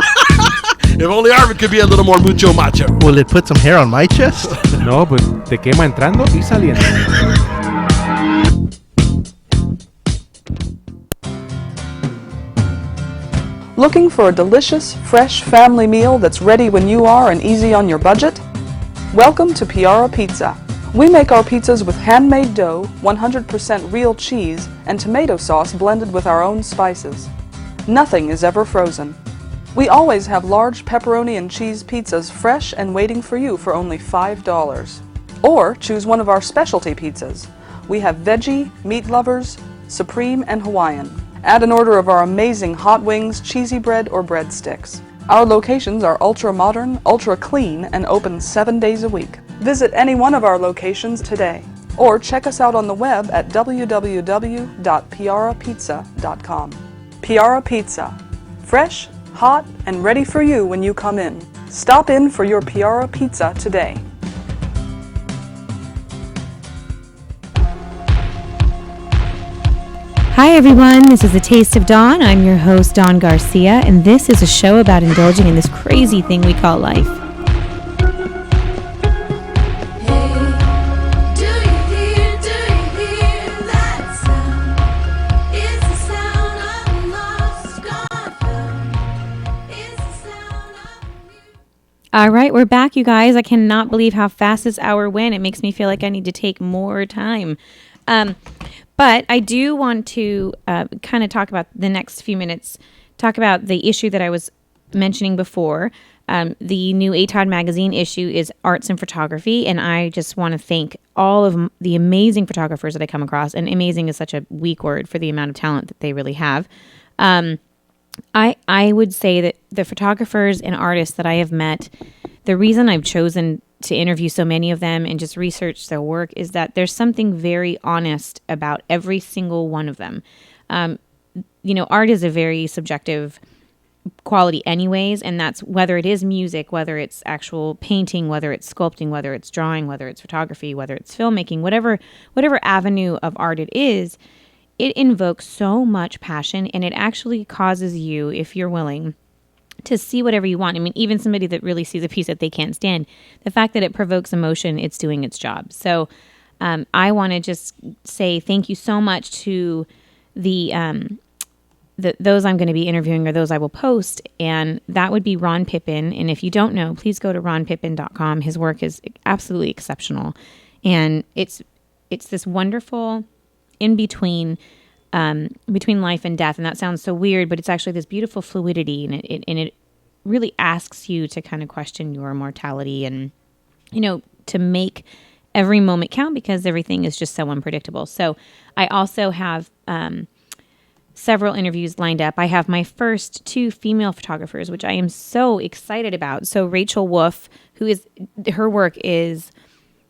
If only Arvin could be a little more mucho macho. Will it put some hair on my chest? No, but te quema entrando y saliendo. Looking for a delicious, fresh family meal that's ready when you are and easy on your budget? Welcome to Piara Pizza. We make our pizzas with handmade dough, 100% real cheese, and tomato sauce blended with our own spices. Nothing is ever frozen. We always have large pepperoni and cheese pizzas fresh and waiting for you for only $5. Or choose one of our specialty pizzas. We have veggie, meat lovers, supreme, and Hawaiian. Add an order of our amazing hot wings, cheesy bread, or breadsticks. Our locations are ultra-modern, ultra-clean, and open 7 days a week. Visit any one of our locations today. Or check us out on the web at www.piarapizza.com. Piara Pizza. Fresh, hot, and ready for you when you come in. Stop in for your Piara Pizza today. Hi everyone, this is A Taste of Dawn. I'm your host, Dawn Garcia, and this is a show about indulging in this crazy thing we call life. All right, we're back, you guys. I cannot believe how fast this hour went. It makes me feel like I need to take more time. But I do want to kind of talk about the next few minutes, talk about the issue that I was mentioning before. The new ATOD magazine issue is arts and photography, and I just want to thank all of the amazing photographers that I come across, and amazing is such a weak word for the amount of talent that they really have. I would say that the photographers and artists that I have met, the reason I've chosen to interview so many of them and just research their work is that there's something very honest about every single one of them. Art is a very subjective quality anyways, and that's whether it is music, whether it's actual painting, whether it's sculpting, whether it's drawing, whether it's photography, whether it's filmmaking, whatever avenue of art it is, it invokes so much passion, and it actually causes you, if you're willing, to see whatever you want. I mean, even somebody that really sees a piece that they can't stand, the fact that it provokes emotion, it's doing its job. So I want to just say thank you so much to those I'm going to be interviewing or those I will post, and that would be Ron Pippin. And if you don't know, please go to ronpippin.com. His work is absolutely exceptional, and it's this wonderful in-between between life and death, and that sounds so weird, but it's actually this beautiful fluidity, and it really asks you to kind of question your mortality and, to make every moment count, because everything is just so unpredictable. So I also have several interviews lined up. I have my first 2 female photographers, which I am so excited about. So Rachel Wolf, her work is,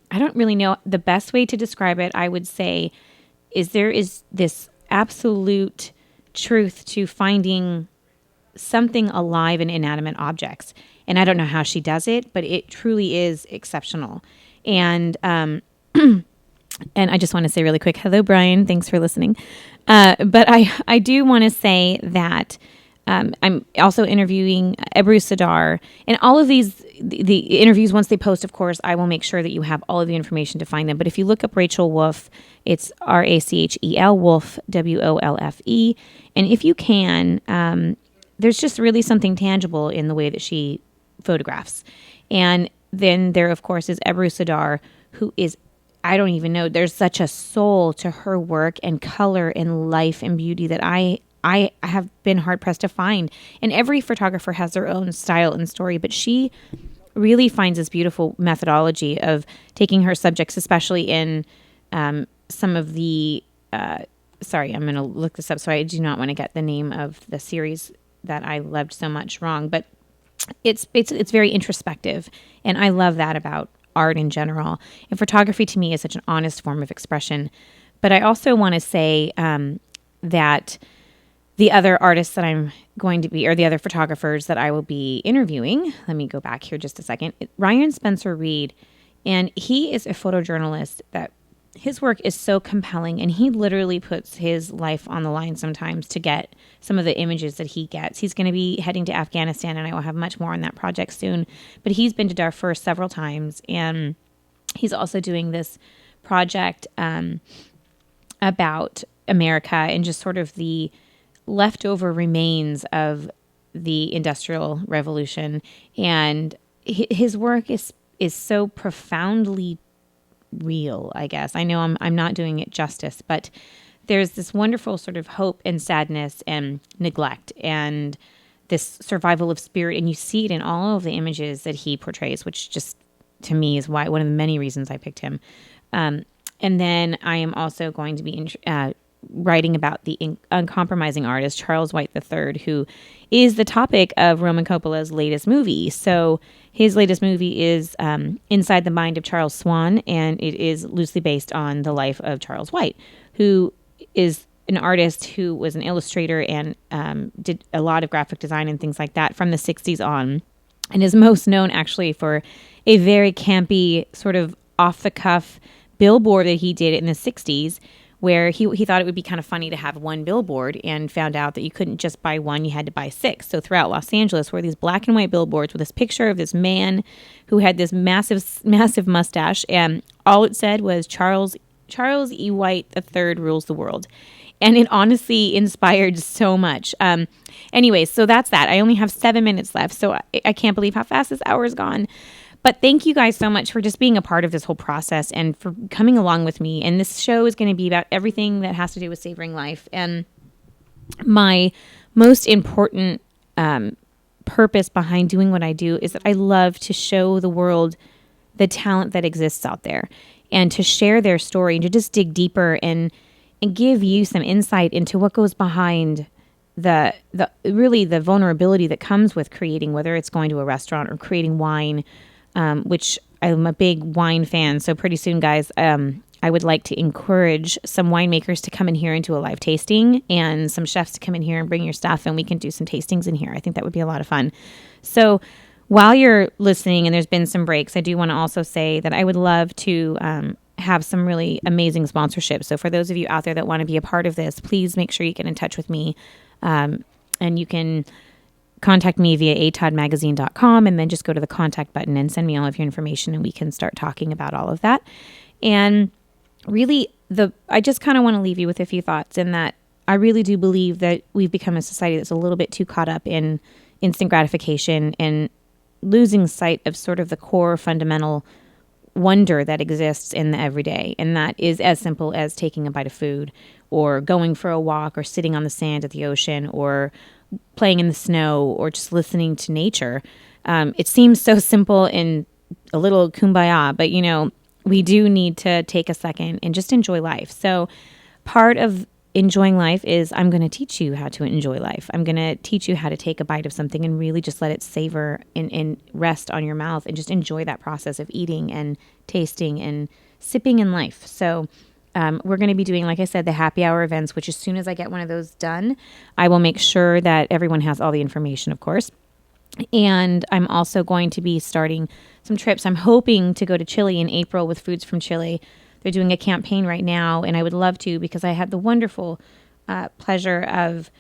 I don't really know the best way to describe it. I would say there is this absolute truth to finding something alive in inanimate objects. And I don't know how she does it, but it truly is exceptional. And and I just want to say really quick, hello, Brian. Thanks for listening. But I do want to say that I'm also interviewing Ebru Sadar, and all of these, the interviews, once they post, of course, I will make sure that you have all of the information to find them. But if you look up Rachel Wolf, it's Rachel Wolf, Wolfe. And if you can, there's just really something tangible in the way that she photographs. And then there, of course, is Ebru Sadar, who is, I don't even know, there's such a soul to her work and color and life and beauty that I have been hard-pressed to find. And every photographer has their own style and story, but she really finds this beautiful methodology of taking her subjects, especially in some of the... sorry, I'm going to look this up, so I do not want to get the name of the series that I loved so much wrong, but it's very introspective, and I love that about art in general. And photography to me is such an honest form of expression. But I also want to say that the other artists that I'm going to be, or the other photographers that I will be interviewing, let me go back here just a second, Ryan Spencer Reed, and he is a photojournalist that his work is so compelling, and he literally puts his life on the line sometimes to get some of the images that he gets. He's going to be heading to Afghanistan, and I will have much more on that project soon. But he's been to Darfur several times, and he's also doing this project about America and just sort of the leftover remains of the Industrial Revolution. And his work is so profoundly real, I guess. I know I'm not doing it justice, but there's this wonderful sort of hope and sadness and neglect and this survival of spirit, and you see it in all of the images that he portrays, which just to me is one of the many reasons I picked him. And then I am also going to be writing about the uncompromising artist Charles White III, who is the topic of Roman Coppola's latest movie. So his latest movie is Inside the Mind of Charles Swan, and it is loosely based on the life of Charles White, who is an artist who was an illustrator and did a lot of graphic design and things like that from the 60s on, and is most known actually for a very campy, sort of off-the-cuff billboard that he did in the 60s, where he thought it would be kind of funny to have one billboard, and found out that you couldn't just buy one, you had to buy 6. So throughout Los Angeles were these black and white billboards with this picture of this man who had this massive mustache, and all it said was Charles E. White III rules the world. And it honestly inspired so much. Anyways, so that's that. I only have 7 minutes left, so I can't believe how fast this hour is gone. But thank you guys so much for just being a part of this whole process and for coming along with me. And this show is going to be about everything that has to do with savoring life. And my most important purpose behind doing what I do is that I love to show the world the talent that exists out there, and to share their story, and to just dig deeper and give you some insight into what goes behind the vulnerability that comes with creating, whether it's going to a restaurant or creating wine, which I'm a big wine fan. So pretty soon, guys, I would like to encourage some winemakers to come in here and do a live tasting, and some chefs to come in here and bring your stuff, and we can do some tastings in here. I think that would be a lot of fun. So while you're listening, and there's been some breaks, I do want to also say that I would love to have some really amazing sponsorships. So for those of you out there that want to be a part of this, please make sure you get in touch with me. And you can contact me via atodmagazine.com, and then just go to the contact button and send me all of your information, and we can start talking about all of that. And really, I just kind of want to leave you with a few thoughts, in that I really do believe that we've become a society that's a little bit too caught up in instant gratification and losing sight of sort of the core fundamental wonder that exists in the everyday. And that is as simple as taking a bite of food, or going for a walk, or sitting on the sand at the ocean, or playing in the snow, or just listening to nature. It seems so simple and a little kumbaya, but we do need to take a second and just enjoy life. So part of enjoying life is I'm going to teach you how to enjoy life. I'm going to teach you how to take a bite of something and really just let it savor and rest on your mouth, and just enjoy that process of eating and tasting and sipping in life. So we're going to be doing, like I said, the happy hour events, which as soon as I get one of those done, I will make sure that everyone has all the information, of course. And I'm also going to be starting some trips. I'm hoping to go to Chile in April with Foods from Chile. They're doing a campaign right now, and I would love to, because I had the wonderful pleasure of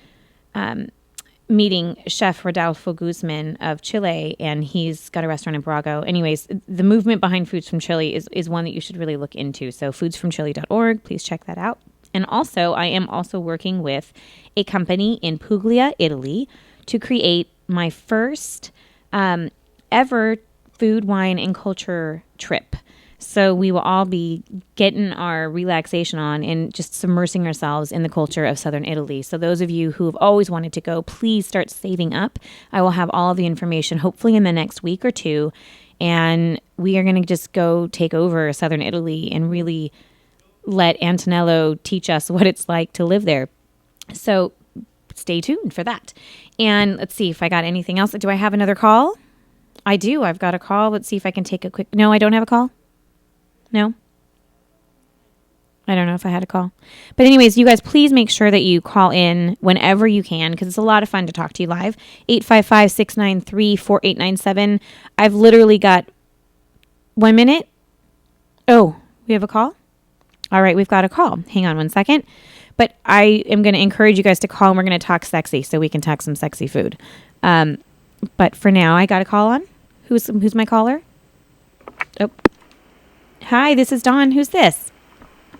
meeting Chef Rodolfo Guzman of Chile, and he's got a restaurant in Brago. Anyways, the movement behind Foods from Chile is one that you should really look into. So foodsfromchile.org, please check that out. And also, I am also working with a company in Puglia, Italy, to create my first ever food, wine, and culture trip. So we will all be getting our relaxation on and just submersing ourselves in the culture of Southern Italy. So those of you who have always wanted to go, please start saving up. I will have all of the information hopefully in the next week or two. And we are going to just go take over Southern Italy and really let Antonello teach us what it's like to live there. So stay tuned for that. And let's see if I got anything else. Do I have another call? I do. I've got a call. Let's see if I can take a quick... No, I don't have a call. No? I don't know if I had a call. But anyways, you guys, please make sure that you call in whenever you can because it's a lot of fun to talk to you live. 855-693-4897. I've literally got 1 minute. Oh, we have a call? All right, we've got a call. Hang on 1 second. But I am going to encourage you guys to call and we're going to talk sexy so we can talk some sexy food. But for now, I got a call on. Who's my caller? Oh. Hi, this is Dawn. Who's this?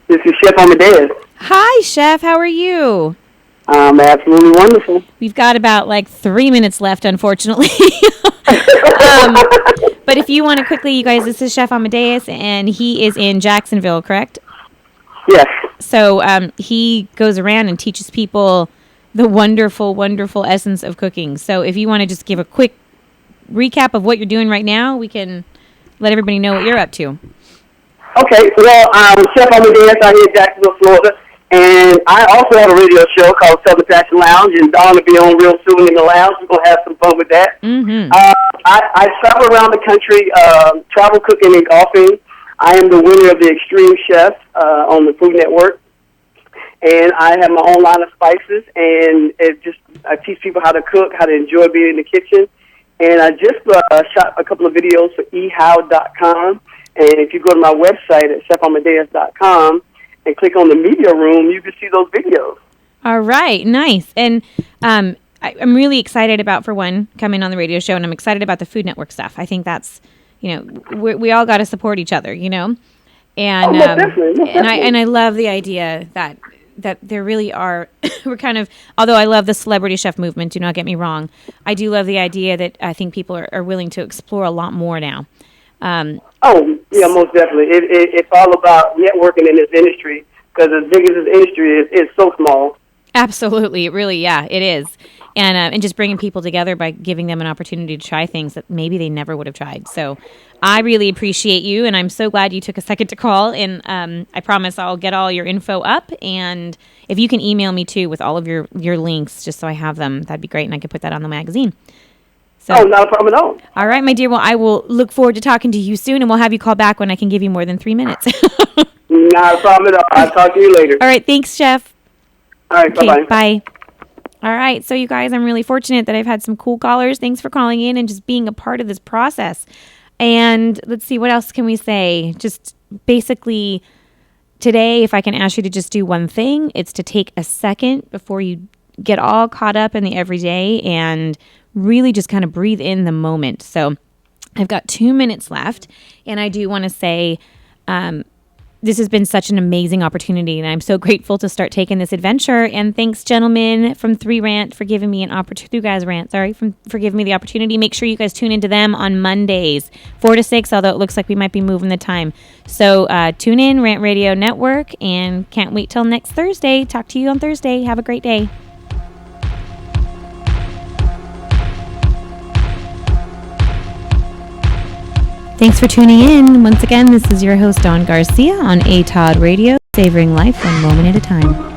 This is Chef Amadeus. Hi, Chef. How are you? I'm absolutely wonderful. We've got about 3 minutes left, unfortunately. But if you want to quickly, you guys, this is Chef Amadeus, and he is in Jacksonville, correct? Yes. So he goes around and teaches people the wonderful, wonderful essence of cooking. So if you want to just give a quick recap of what you're doing right now, we can let everybody know what you're up to. Okay, well, I'm Chef Amadeus out here in Jacksonville, Florida, and I also have a radio show called Southern Fashion Lounge, and Dawn will be on real soon in the lounge. We're going to have some fun with that. Mm-hmm. I travel around the country, travel cooking and golfing. I am the winner of the Extreme Chef on the Food Network, and I have my own line of spices, and I teach people how to cook, how to enjoy being in the kitchen, and I just shot a couple of videos for ehow.com. And if you go to my website at chefamadeus.com and click on the media room, you can see those videos. All right, nice. And I'm really excited about, for one, coming on the radio show, and I'm excited about the Food Network stuff. I think that's, we all got to support each other, And definitely. And I love the idea that there really are, we're kind of, although I love the celebrity chef movement, do not get me wrong, I do love the idea that I think people are willing to explore a lot more now. Most definitely. It's all about networking in this industry because as big as this industry is, it's so small. Absolutely. It really, it is. And just bringing people together by giving them an opportunity to try things that maybe they never would have tried. So I really appreciate you, and I'm so glad you took a second to call. And I promise I'll get all your info up. And if you can email me, too, with all of your links, just so I have them, that'd be great, and I could put that on the magazine. So, not a problem at all. All right, my dear. Well, I will look forward to talking to you soon, and we'll have you call back when I can give you more than 3 minutes. Not a problem at all. I'll talk to you later. All right, thanks, Chef. All right, okay, bye-bye. Bye. All right, so you guys, I'm really fortunate that I've had some cool callers. Thanks for calling in and just being a part of this process. And let's see, what else can we say? Just basically, today, if I can ask you to just do one thing, it's to take a second before you get all caught up in the everyday and really just kind of breathe in the moment. So I've got 2 minutes left, and I do want to say this has been such an amazing opportunity, and I'm so grateful to start taking this adventure. And thanks, gentlemen from 3 Rant, for giving me an opportunity. 2 Guys Rant, for giving me the opportunity. Make sure you guys tune into them on Mondays, 4 to 6, although it looks like we might be moving the time. So tune in, Rant Radio Network, and can't wait till next Thursday. Talk to you on Thursday. Have a great day. Thanks for tuning in. Once again, this is your host, Dawn Garcia, on ATOD Radio, savoring life one moment at a time.